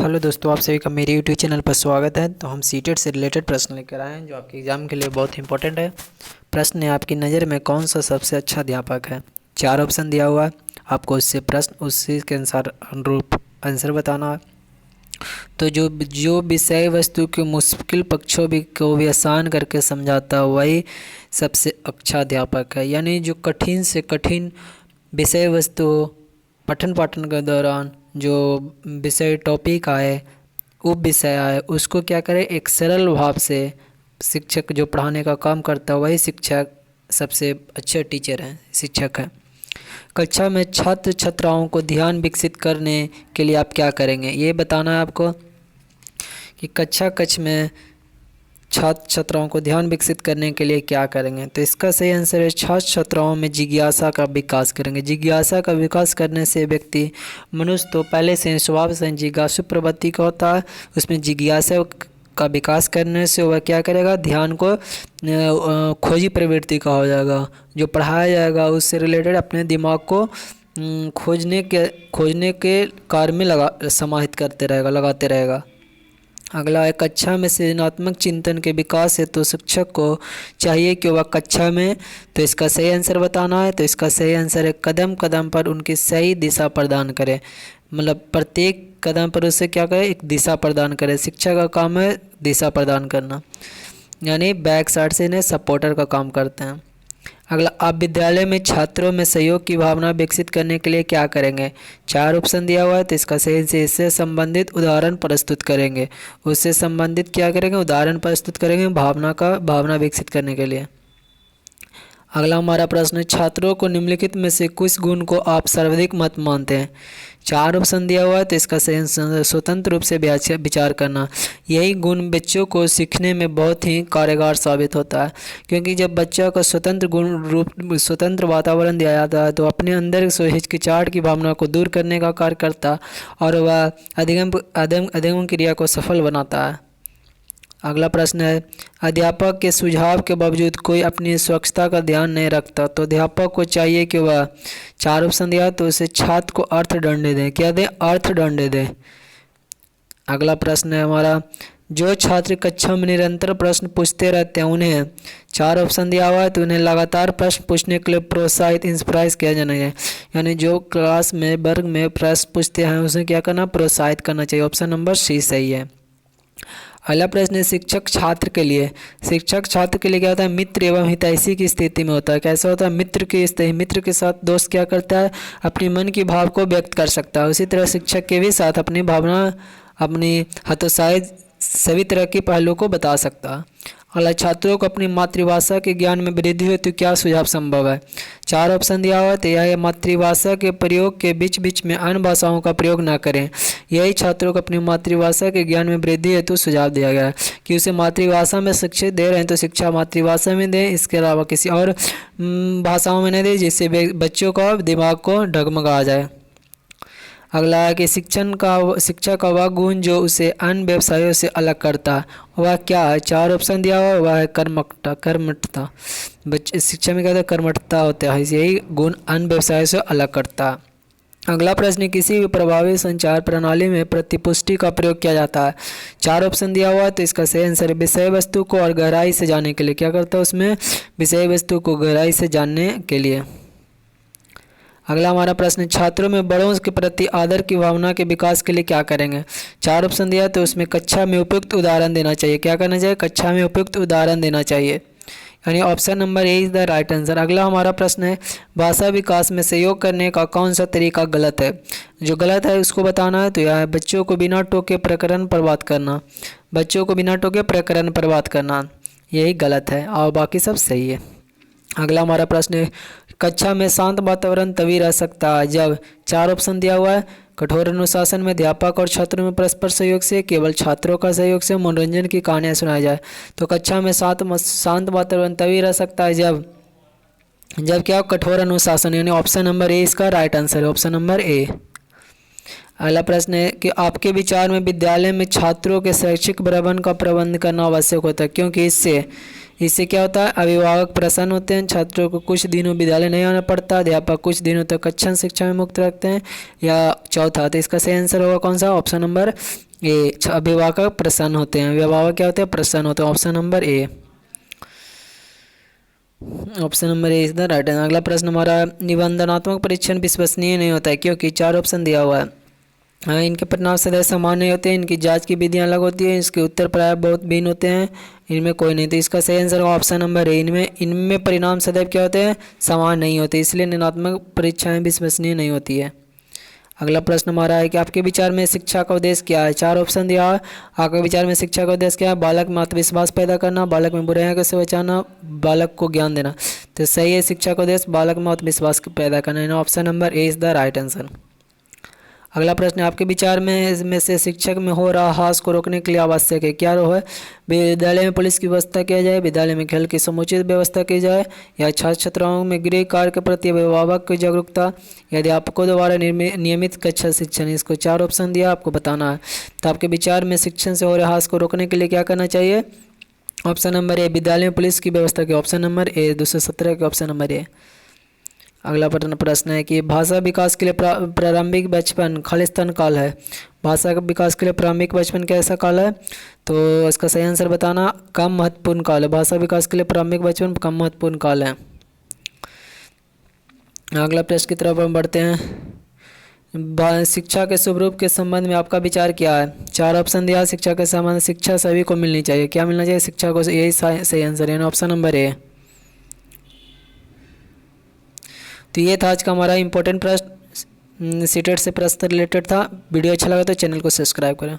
Hello दोस्तों, आप सभी का मेरे यूट्यूब चैनल पर स्वागत है। तो हम सीटेट से रिलेटेड प्रश्न लेकर आए हैं जो आपके एग्ज़ाम के लिए बहुत इंपॉर्टेंट है। प्रश्न है, आपकी नज़र में कौन सा सबसे अच्छा अध्यापक है। 4 ऑप्शन दिया हुआ है, आपको उससे प्रश्न उसी के अनुसार अनुरूप आंसर बताना है। तो जो विषय वस्तु के मुश्किल पक्षों को भी आसान करके समझाता है वही सबसे अच्छा अध्यापक है। यानी जो कठिन से कठिन विषय वस्तु पठन पाठन के दौरान जो विषय टॉपिक आए, उप विषय आए, उसको क्या करें एक सरल भाव से शिक्षक जो पढ़ाने का काम करता है वही शिक्षक सबसे अच्छे टीचर हैं, शिक्षक हैं। कक्षा में छात्र छात्राओं को ध्यान विकसित करने के लिए आप क्या करेंगे, ये बताना है आपको कि कक्ष में छात्र छात्राओं को ध्यान विकसित करने के लिए क्या करेंगे। तो इसका सही आंसर है छात्र छात्राओं में जिज्ञासा का विकास करेंगे। जिज्ञासा का विकास करने से व्यक्ति मनुष्य तो पहले से स्वभाव से जिज्ञासु प्रवृत्ति का होता है, उसमें जिज्ञासा का विकास करने से वह क्या करेगा, ध्यान को खोजी प्रवृत्ति का हो जाएगा। जो पढ़ाया जाएगा उससे रिलेटेड अपने दिमाग को खोजने के कार्य में समाहित करते रहेगा, लगाते रहेगा। अगला है, कक्षा में सृजनात्मक चिंतन के विकास है तो शिक्षक को चाहिए कि वह कक्षा में, तो इसका सही आंसर बताना है। तो इसका सही आंसर है कदम कदम पर उनकी सही दिशा प्रदान करें। मतलब प्रत्येक कदम पर उसे क्या करें, एक दिशा प्रदान करें। शिक्षा का काम है दिशा प्रदान करना, यानी बैक साइड से इन्हें सपोर्टर का काम करते हैं। अगला, आप विद्यालय में छात्रों में सहयोग की भावना विकसित करने के लिए क्या करेंगे। 4 ऑप्शन दिया हुआ है, तो इसका सही से इससे संबंधित उदाहरण प्रस्तुत करेंगे। उससे संबंधित क्या करेंगे, उदाहरण प्रस्तुत करेंगे भावना विकसित करने के लिए। अगला हमारा प्रश्न है, छात्रों को निम्नलिखित में से कुछ गुण को आप सर्वाधिक मत मानते हैं। 4 ऑप्शन दिया हुआ है, तो इसका सही आंसर स्वतंत्र रूप से विचार करना। यही गुण बच्चों को सीखने में बहुत ही कारगर साबित होता है, क्योंकि जब बच्चा को स्वतंत्र वातावरण दिया जाता है तो अपने अंदर हिचकिचाहट की भावना को दूर करने का कार्य करता और वह अधिगम क्रिया को सफल बनाता है। अगला प्रश्न है, अध्यापक के सुझाव के बावजूद कोई अपनी स्वच्छता का ध्यान नहीं रखता तो अध्यापक को चाहिए कि वह, 4 ऑप्शन दिया, तो उसे छात्र को अर्थदंड दें। क्या दें, अर्थदंड दें। अगला प्रश्न है हमारा, जो छात्र कक्षा में निरंतर प्रश्न पूछते रहते हैं उन्हें, 4 ऑप्शन दिया हुआ है, तो उन्हें लगातार प्रश्न पूछने के लिए प्रोत्साहित इंस्पायर किया जाना है। यानी जो क्लास में वर्ग में प्रश्न पूछते हैं उसे क्या करना, प्रोत्साहित करना चाहिए। ऑप्शन नंबर सी सही है। अगला प्रश्न है, शिक्षक छात्र के लिए क्या होता है, मित्र एवं हितैषी की स्थिति में होता है। कैसा होता है, मित्र के साथ दोस्त क्या करता है, अपनी मन की भाव को व्यक्त कर सकता है। उसी तरह शिक्षक के भी साथ अपनी भावना, अपनी हतोत्साही सभी तरह के पहलुओं को बता सकता है। अगला, छात्रों को अपनी मातृभाषा के ज्ञान में वृद्धि हो तो क्या सुझाव संभव है। 4 ऑप्शन दिया हुआ है, तो यह मातृभाषा के प्रयोग के बीच बीच में अन्य भाषाओं का प्रयोग न करें। यही छात्रों को अपनी मातृभाषा के ज्ञान में वृद्धि हेतु सुझाव दिया गया है कि उसे मातृभाषा में शिक्षा दे रहे हैं तो शिक्षा मातृभाषा में दें, इसके अलावा किसी और भाषाओं में नहीं दें, जिससे बच्चों का दिमाग को डगमगा जाए। अगला है कि शिक्षा का वह गुण जो उसे अन्य व्यवसायों से अलग करता है, वह क्या है। 4 ऑप्शन दिया हुआ, वह है कर्मठता। शिक्षा में क्या होता है, कर्मठता होता है, यही गुण अन्य व्यवसायों से अलग करता है। अगला प्रश्न, किसी भी प्रभावी संचार प्रणाली में प्रतिपुष्टि का प्रयोग किया जाता है। 4 ऑप्शन दिया हुआ है, तो इसका सही आंसर विषय वस्तु को और गहराई से जानने के लिए क्या करता है, उसमें विषय वस्तु को गहराई से जानने के लिए। अगला हमारा प्रश्न, छात्रों में बड़ों के प्रति आदर की भावना के विकास के लिए क्या करेंगे। 4 ऑप्शन दिया, तो उसमें कक्षा में उपयुक्त उदाहरण देना चाहिए। क्या करना चाहिए, कक्षा में उपयुक्त उदाहरण देना चाहिए, यानी option number A is the right answer. अगला हमारा प्रश्न है, भाषा विकास में सहयोग करने का कौन सा तरीका गलत है। जो गलत है उसको बताना है। तो यह है बच्चों को बिना टोके प्रकरण पर बात करना। बच्चों को बिना टोके प्रकरण पर बात करना, यही गलत है और बाकी सब सही है। अगला हमारा प्रश्न है, कक्षा में शांत वातावरण तभी रह सकता है जब, 4 ऑप्शन दिया हुआ है, कठोर अनुशासन में, अध्यापक और छात्रों में परस्पर सहयोग से, केवल छात्रों का सहयोग से, मनोरंजन की कहानियाँ सुनाई जाए। तो कक्षा में शांत वातावरण तभी रह सकता है जब क्या, कठोर अनुशासन, यानी ऑप्शन नंबर ए इसका राइट आंसर है, ऑप्शन नंबर ए। अगला प्रश्न है कि आपके विचार में विद्यालय में छात्रों के शैक्षिक प्रबंधन का प्रबंध करना आवश्यक होता है, क्योंकि इससे क्या होता है, अभिभावक प्रसन्न होते हैं, छात्रों को कुछ दिनों विद्यालय नहीं आना पड़ता, अध्यापक कुछ दिनों तक कक्षा शिक्षा में मुक्त रखते हैं, या चौथा, तो इसका सही आंसर होगा कौन सा, ऑप्शन नंबर ए। अभिभावक प्रसन्न होते हैं, अभिभावक क्या होते हैं? प्रसन्न होते हैं। Option number A, option number A is the right answer. अगला प्रश्न हमारा, निबंधनात्मक परीक्षण विश्वसनीय नहीं होता है क्योंकि 4 ऑप्शन दिया हुआ है। हाँ, इनके परिणाम सदैव समान नहीं होते हैं, इनकी जांच की विधियां अलग होती है, इसके उत्तर प्राय बहुत भिन्न होते हैं, इनमें कोई नहीं। तो इसका सही आंसर होगा ऑप्शन नंबर ए, इनमें परिणाम सदैव क्या होते हैं? समान नहीं होते, इसलिए निबंधनात्मक परीक्षाएं विश्वसनीय नहीं होती है। अगला प्रश्न हमारा है कि आपके विचार में शिक्षा का उद्देश्य क्या है? 4 ऑप्शन दिया है। आपके विचार में शिक्षा का उद्देश्य क्या है? बालक में आत्मविश्वास पैदा करना, बालक में बुराइयों से बचाना, बालक को ज्ञान देना। तो सही है, शिक्षा का उद्देश्य बालक में आत्मविश्वास पैदा करना। Option number A is the right answer. अगला प्रश्न है, आपके विचार में इसमें से शिक्षक में हो रहा हास को रोकने के लिए आवश्यक है क्या? है विद्यालय में पुलिस की व्यवस्था किया जाए, विद्यालय में खेल की समुचित व्यवस्था की जाए, या छात्र छात्राओं में गृह कार्य के प्रति अभिभावक की जागरूकता, या अध्यापकों द्वारा नियमित कक्षा शिक्षण। इसको 4 ऑप्शन दिया, आपको बताना है। तो आपके विचार में शिक्षण से हो रहे हास को रोकने के लिए क्या करना चाहिए? ऑप्शन नंबर ए, विद्यालय में पुलिस की व्यवस्था की। ऑप्शन नंबर ए 217 के ऑप्शन नंबर ए। अगला प्रश्न है कि भाषा विकास के लिए प्रारंभिक बचपन खालिस्तान काल है। भाषा के विकास के लिए प्रारंभिक बचपन कैसा काल है? तो इसका सही आंसर बताना, कम महत्वपूर्ण काल है। भाषा विकास के लिए प्रारंभिक बचपन कम महत्वपूर्ण काल है। अगला प्रश्न की तरफ हम बढ़ते हैं। शिक्षा के शुभ रूप के संबंध में आपका विचार क्या है? 4 ऑप्शन दिया। शिक्षा के संबंध, शिक्षा सभी को मिलनी चाहिए। क्या मिलना चाहिए? शिक्षा को, यही सही आंसर है, ऑप्शन नंबर ए। तो ये था आज का हमारा इंपॉर्टेंट प्रश्न, सीटेट से प्रश्न रिलेटेड था। वीडियो अच्छा लगा तो चैनल को सब्सक्राइब करें।